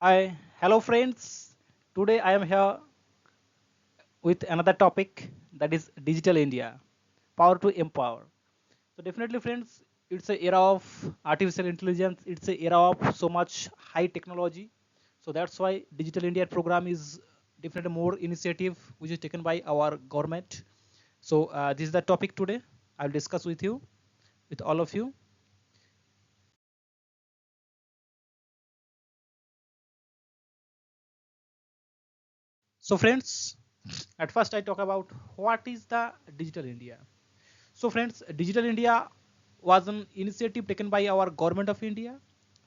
Hi, hello friends. Today I am here with another topic that is Digital India, power to empower. So definitely friends, it's a era of artificial intelligence. It's a era of so much high technology. So that's why Digital India program is definitely more initiative which is taken by our government. So this is the topic today. I'll discuss with you, with all of you. So friends, at first I talk about what is the Digital India. So friends, Digital India was an initiative taken by our government of India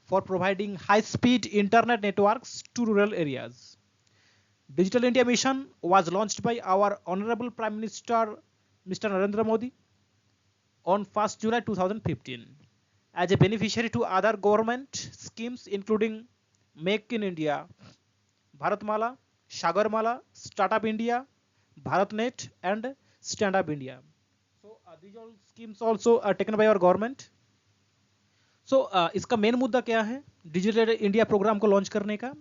for providing high-speed internet networks to rural areas. Digital India mission was launched by our Honorable Prime Minister Mr. Narendra Modi on 1st July 2015 as a beneficiary to other government schemes including Make in India, Bharatmala, Sagarmala, Startup India, BharatNet and Stand Up India. So these all schemes also are taken by our government. So इसका main मुद्दा क्या है digital India programme को launch करने का?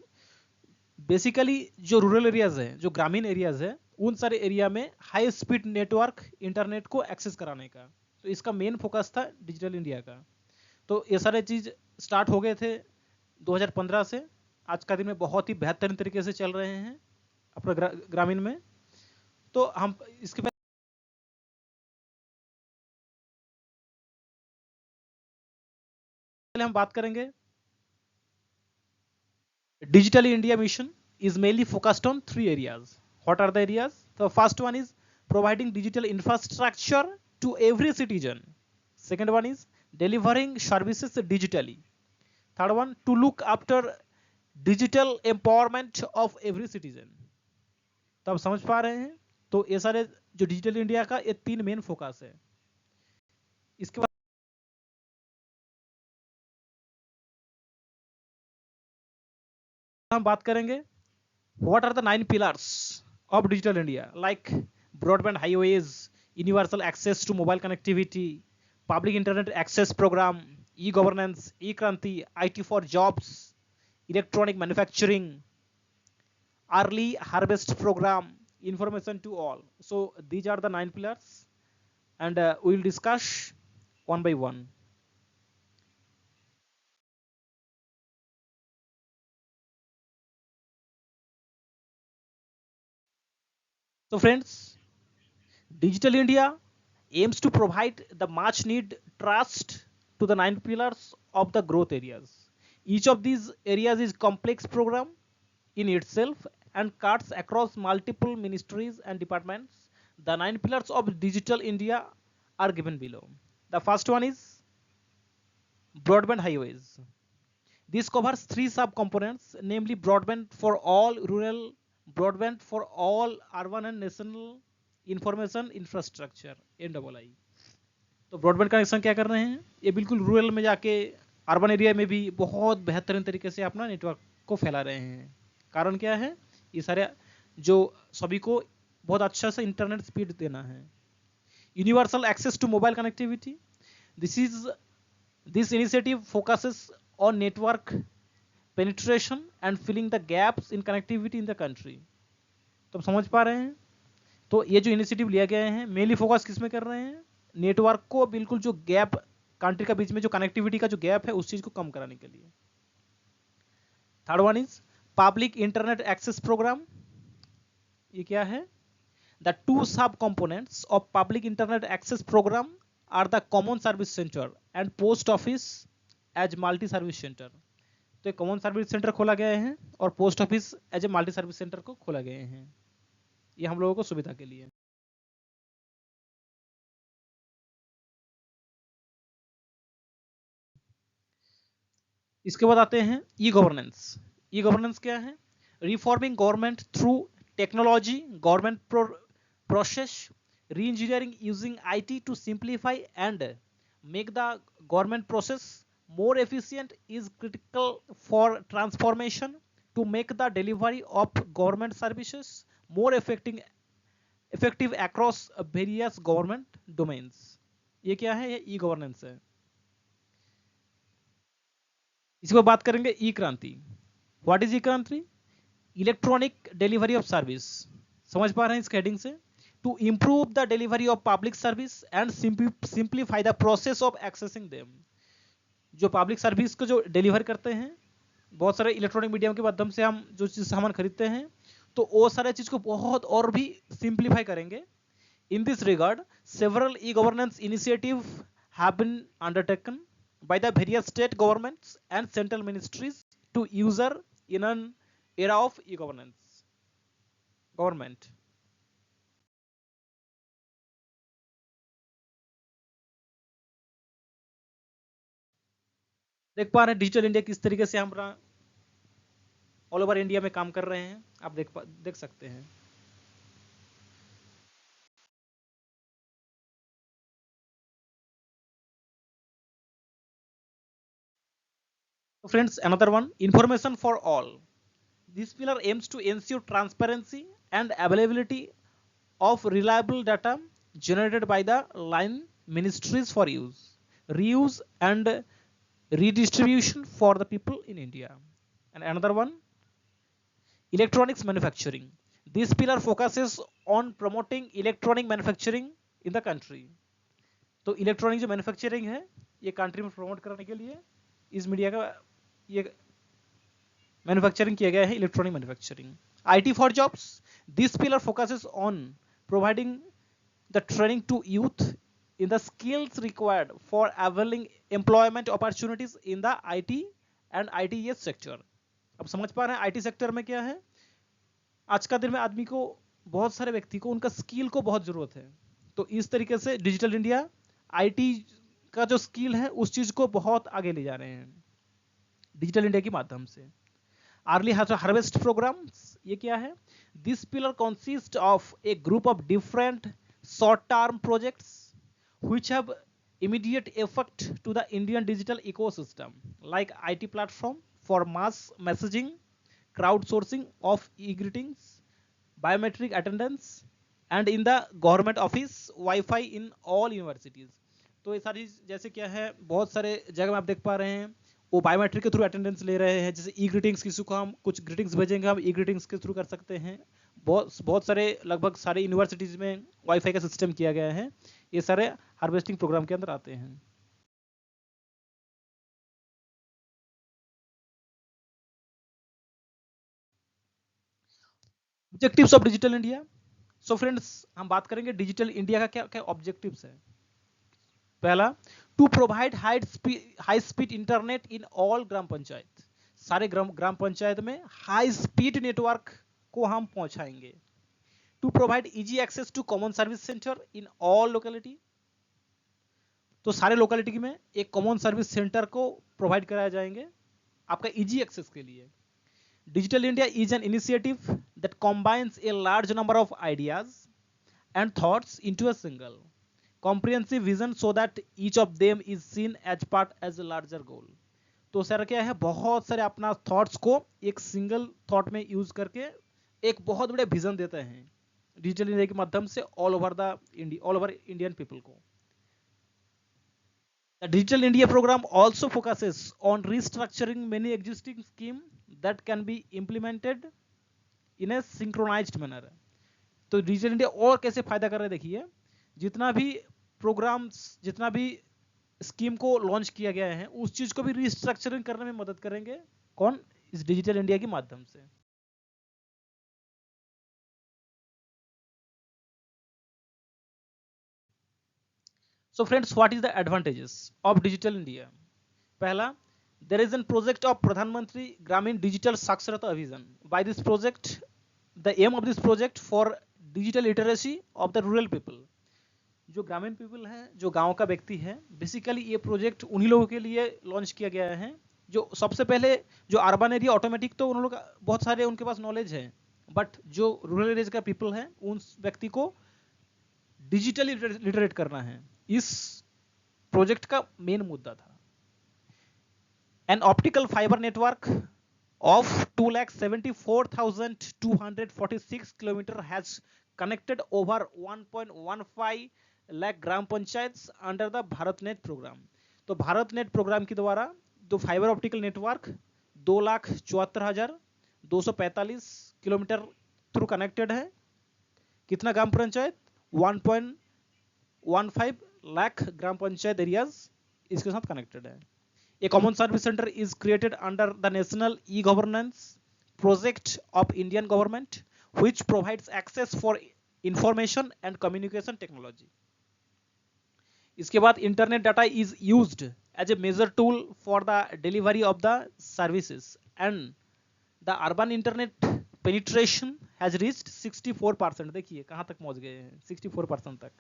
Basically जो rural areas है, जो ग्रामीण एरियाज है, उन सारे एरिया में हाई स्पीड नेटवर्क इंटरनेट को एक्सेस कराने का। तो इसका मेन फोकस था डिजिटल इंडिया का। तो ये सारे चीज स्टार्ट हो गए थे 2015 से। आज का दिन में बहुत ही बेहतरीन तरीके से चल रहे हैं अपने ग्रामीण में। तो हम इसके पहले हम बात करेंगे Digital India mission is mainly focused on three areas. What are the areas? The first one is providing digital infrastructure to every citizen. Second one is delivering services digitally. Third one, to look after digital empowerment of every citizen. तो आप समझ पा रहे हैं? तो ये सारे जो डिजिटल इंडिया का ये तीन मेन फोकस है। इसके बाद हम बात करेंगे what are the 9 pillars of digital India, like broadband highways, universal access to mobile connectivity, public internet access program, e-governance, e-kranti, IT for jobs, electronic manufacturing, early harvest program, information to all. So these are the 9 pillars, and we will discuss one by one. So friends, Digital India aims to provide the much need trust to the 9 pillars of the growth areas. Each of these areas is complex program in itself and cuts across multiple ministries and departments. The 9 pillars of Digital India are given below. The first one is broadband highways. This covers three sub-components, namely broadband for all rural, broadband for all urban and national information infrastructure (NII). तो broadband connection क्या कर रहे हैं? ये बिल्कुल rural में जाके urban area में भी बहुत बेहतरीन तरीके से अपना नेटवर्क को फैला रहे हैं। कारण क्या है? ये सारे जो सभी को बहुत अच्छा से इंटरनेट स्पीड देना है। Universal access to mobile connectivity, this initiative focuses on network penetration and filling the gaps in connectivity in the country. तो आप समझ पा रहे हैं? तो ये जो इनिशिएटिव लिया गया है मेनली फोकस किस में कर रहे हैं? नेटवर्क को बिल्कुल जो गैप कंट्री का बीच में जो कनेक्टिविटी का जो गैप है उस चीज को कम कराने के लिए। Third one is public internet access programme. ये क्या है? The two sub components of public internet access programme are the common service centre and post office as multi service centre. तो कॉमन सर्विस सेंटर खोला गया है और post office as a multi service centre को खोला गए हैं। ये हम लोगों को सुविधा के लिए। इसके बाद आते हैं ई गवर्नेंस। ई गवर्नेंस क्या है? Reforming government through technology, government process re engineering using IT to simplify and make the government process more efficient is critical for transformation to make the delivery of government services more effective across various government domains. ये क्या है? ये e governance है। इसी पर बात करेंगे ई क्रांति। व्हाट इज ई क्रांति? Electronic delivery of service. समझ पा रहे हैं इस हेडिंग से? To improve the delivery of public service and simplify the process of accessing them. जो पब्लिक सर्विस को जो डिलीवर करते हैं, बहुत सारे इलेक्ट्रॉनिक मीडियम के माध्यम से हम जो चीज सामान खरीदते हैं, तो वो सारे चीज को बहुत और भी सिंप्लीफाई करेंगे। In this regard several e governance initiative have been undertaken by the various state governments and central ministries to user in an era of e-governance government। देख पा रहे हैं डिजिटल इंडिया किस तरीके से हम ऑल ओवर इंडिया में काम कर रहे हैं, आप देख सकते हैं। Friends, another one, information for all. This pillar aims to ensure transparency and availability of reliable data generated by the line ministries for use, reuse and redistribution for the people in India. And another one, electronics manufacturing. This pillar focuses on promoting electronic manufacturing in the country. तो electronic जो manufacturing है ये country में promote करने के लिए इस media का ये मैन्युफैक्चरिंग किया गया है, electronic manufacturing. IT for jobs, this pillar focuses on providing the training to youth in the skills required for availing employment opportunities in the IT and ITES sector। अब समझ पा रहे हैं आईटी सेक्टर में क्या है? आज का दिन में आदमी को, बहुत सारे व्यक्ति को उनका स्किल को बहुत जरूरत है, तो इस तरीके से डिजिटल इंडिया आईटी का जो स्किल है उस चीज को बहुत आगे ले जा रहे हैं डिजिटल इंडिया के माध्यम से। अर्ली हार्वेस्ट प्रोग्राम्स, ये क्या है? This pillar consist of A group of different short term projects which have immediate effect to the Indian digital ecosystem, like IT platform for mass messaging, crowdsourcing of e-greetings, biometric attendance, and in the government office Wi-Fi in all universities। तो ये सारी जैसे क्या है, बहुत सारे जगह में आप देख पा रहे हैं वो बायोमेट्रिक के थ्रू अटेंडेंस ले रहे हैं। जैसे ई ग्रीटिंग्स, किसी को हम कुछ ग्रीटिंग्स भेजेंगे, हम ई ग्रीटिंग्स के थ्रू कर सकते हैं। बहुत सारे, लगभग सारे यूनिवर्सिटीज में वाईफाई का सिस्टम किया गया है। ये सारे हार्वेस्टिंग प्रोग्राम के अंदर आते हैं। Objectives of digital India. So friends, हम बात करेंगे डिजिटल इंडिया का क्या क्या ऑब्जेक्टिव्स है। पहला, to provide high speed internet in all gram panchayat. सारे ग्राम पंचायत में हाई स्पीड नेटवर्क को हम पहुंचाएंगे। To provide easy access to common service centre in all locality. तो सारे लोकेलिटी में एक कॉमन सर्विस सेंटर को प्रोवाइड कराया जाएंगे आपका इजी एक्सेस के लिए। Digital India is an initiative that combines a large number of ideas and thoughts into a single comprehensive vision so that each of them is seen as part as a larger goal। तो sir क्या है, बहुत सारे अपना thoughts को एक single thought में use करके एक बहुत बड़े विजन देते हैं डिजिटल इंडिया के माध्यम से ऑल ओवर इंडियन पीपल को। The Digital India program also focuses on restructuring many existing schemes that can be implemented in a synchronized manner। तो डिजिटल इंडिया और कैसे फायदा कर रहे हैं, देखिए जितना भी प्रोग्राम्स, जितना भी स्कीम को लॉन्च किया गया है उस चीज को भी रिस्ट्रक्चरिंग करने में मदद करेंगे कौन? इस डिजिटल इंडिया के माध्यम से। So friends, what is the advantages of digital India? पहला, there is an project of Pradhan Mantri Gramin digital Saksharta Abhiyan. By this project, the aim of this project for digital literacy of the rural people. जो ग्रामीण people है, जो गांव का व्यक्ति है, basically ये प्रोजेक्ट उन्हीं लोगों के लिए लॉन्च किया गया है जो सबसे पहले, जो अर्बन एरिया ऑटोमेटिक तो उन लोग बहुत सारे उनके पास नॉलेज है, बट जो रूरल एरिया का पीपल है उन व्यक्ति को डिजिटली लिटरेट करना है। इस प्रोजेक्ट का मेन मुद्दा था। An optical fibre network of 2,74,246 kilometers has connected over 1.15 lakh gram panchayat under the Bharat net programme. तो भारत नेट प्रोग्राम के द्वारा जो fibre optical network 2,74,245 kilometre through connected है। कितना ग्राम पंचायत? 1.15 लाख ग्राम पंचायत एरियाज इसके साथ कनेक्टेड है। A common service center is created under the National E-Governance Project of Indian government, which provides access for information and communication technology. इसके बाद internet data is used as a major tool for the delivery of the services, and the urban internet penetration has reached 64%. देखिए कहाँ तक पहुँच गए हैं, 64% तक।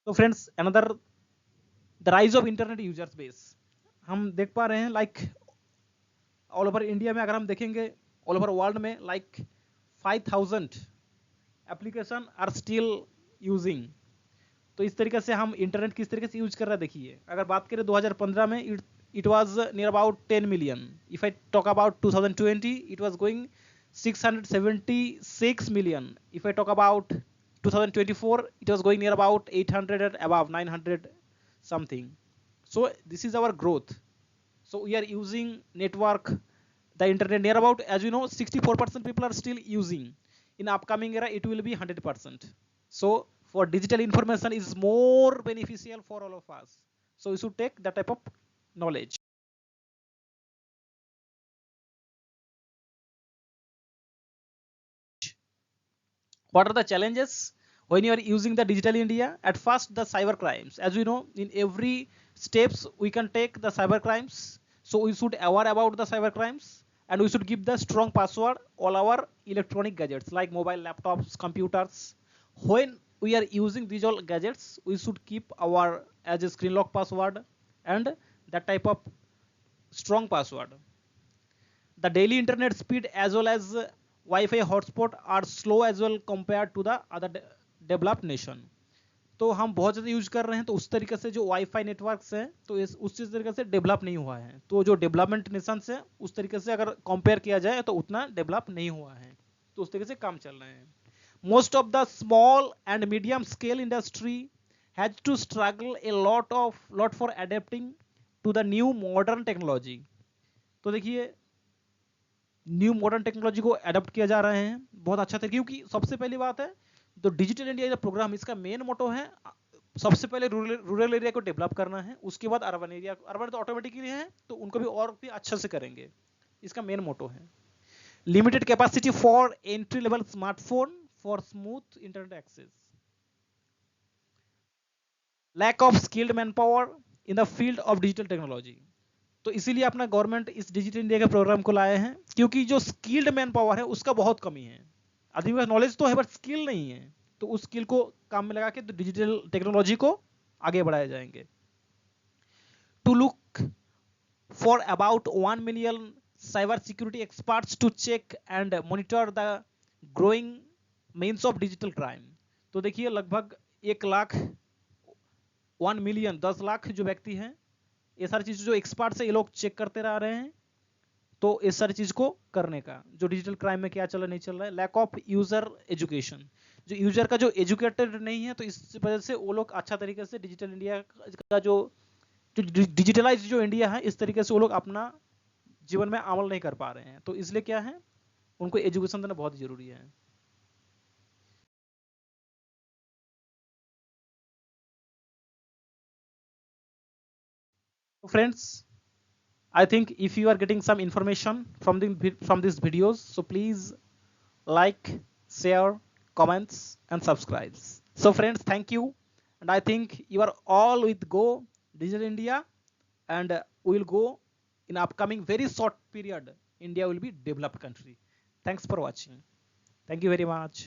तो friends another the rise of internet users base, हम देख पा रहे हैं लाइक ऑल ओवर इंडिया में, अगर हम देखेंगे ऑल ओवर वर्ल्ड में like 5,000 application are still using. तो इस तरीके से हम इंटरनेट किस तरीके से यूज कर रहे हैं देखिए। अगर बात करें 2015 में it was near about 10 million. If I talk about 2020 it was going 676 million. If I talk about 2024, it was going near about 800 and above 900 something. So this is our growth. So we are using network, the internet near about, as you know, 64% people are still using. In upcoming era, it will be 100%. So for digital information is more beneficial for all of us. So we should take that type of knowledge. What are the challenges when you are using the digital India? At first, the cyber crimes. As we know, in every steps we can take the cyber crimes. So we should aware about the cyber crimes, and we should give the strong password all our electronic gadgets like mobile, laptops, computers. When we are using these all gadgets, we should keep our as a screen lock password and that type of strong password. The daily internet speed as well as Wi-Fi hotspot are slow as well compared to the other developed nation. तो हम बहुत ज़्यादा use कर रहे हैं, तो उस तरीके से जो वाईफाई नेटवर्क्स हैं तो उस चीज़ तरीके से डेवलप नहीं हुआ है। तो जो डेवलपमेंट नेशन से उस तरीके से अगर कंपेयर किया जाए तो उतना डेवलप नहीं हुआ है, तो उस तरीके से काम चल रहे हैं। Most of the small and medium scale industry has to struggle a lot for adapting to the new modern technology. तो देखिए न्यू मॉडर्न टेक्नोलॉजी को अडॉप्ट किया जा रहे हैं बहुत अच्छा तरीके, क्योंकि सबसे पहली बात है तो डिजिटल इंडिया प्रोग्राम इसका मेन मोटो है सबसे पहले रूरल एरिया को डेवलप करना है, उसके बाद अर्बन एरिया। अर्बन तो ऑटोमेटिकली है तो उनको भी और भी अच्छे से करेंगे, इसका मेन मोटो है। Limited capacity for entry level smartphone for smooth internet access, lack of skilled man power in the field of digital technology. तो इसीलिए अपना गवर्नमेंट इस डिजिटल इंडिया के प्रोग्राम को लाए हैं, क्योंकि जो स्किल्ड मैन पावर है उसका बहुत कमी है। आदमी का नॉलेज तो है बट स्किल नहीं है, तो उस स्किल को काम में लगा के तो डिजिटल टेक्नोलॉजी को आगे बढ़ाए जाएंगे। To look for about 1 million cyber security experts to check and monitor the growing means of digital crime. तो देखिए लगभग 1 लाख 1 million 10 लाख जो व्यक्ति हैं, ये सारी चीज जो एक्सपर्ट्स है ये लोग चेक करते रह रहे हैं, तो इस सारी चीज को करने का जो डिजिटल क्राइम में क्या चल रहा है नहीं चल रहा है। लैक ऑफ यूजर एजुकेशन, जो यूजर का जो एजुकेटेड नहीं है, तो इस वजह से वो लोग अच्छा तरीके से डिजिटल इंडिया का जो डिजिटलाइज जो इंडिया है इस तरीके से वो लोग अपना जीवन में अमल नहीं कर पा रहे हैं। तो इसलिए क्या है, उनको एजुकेशन देना बहुत जरूरी है। तो friends, I think if you are getting some information from these videos, so please like, share, comments and subscribe. So friends, thank you, and I think you are all with Go Digital India, and we will go in upcoming very short period. India will be developed country. Thanks for watching. Thank you very much.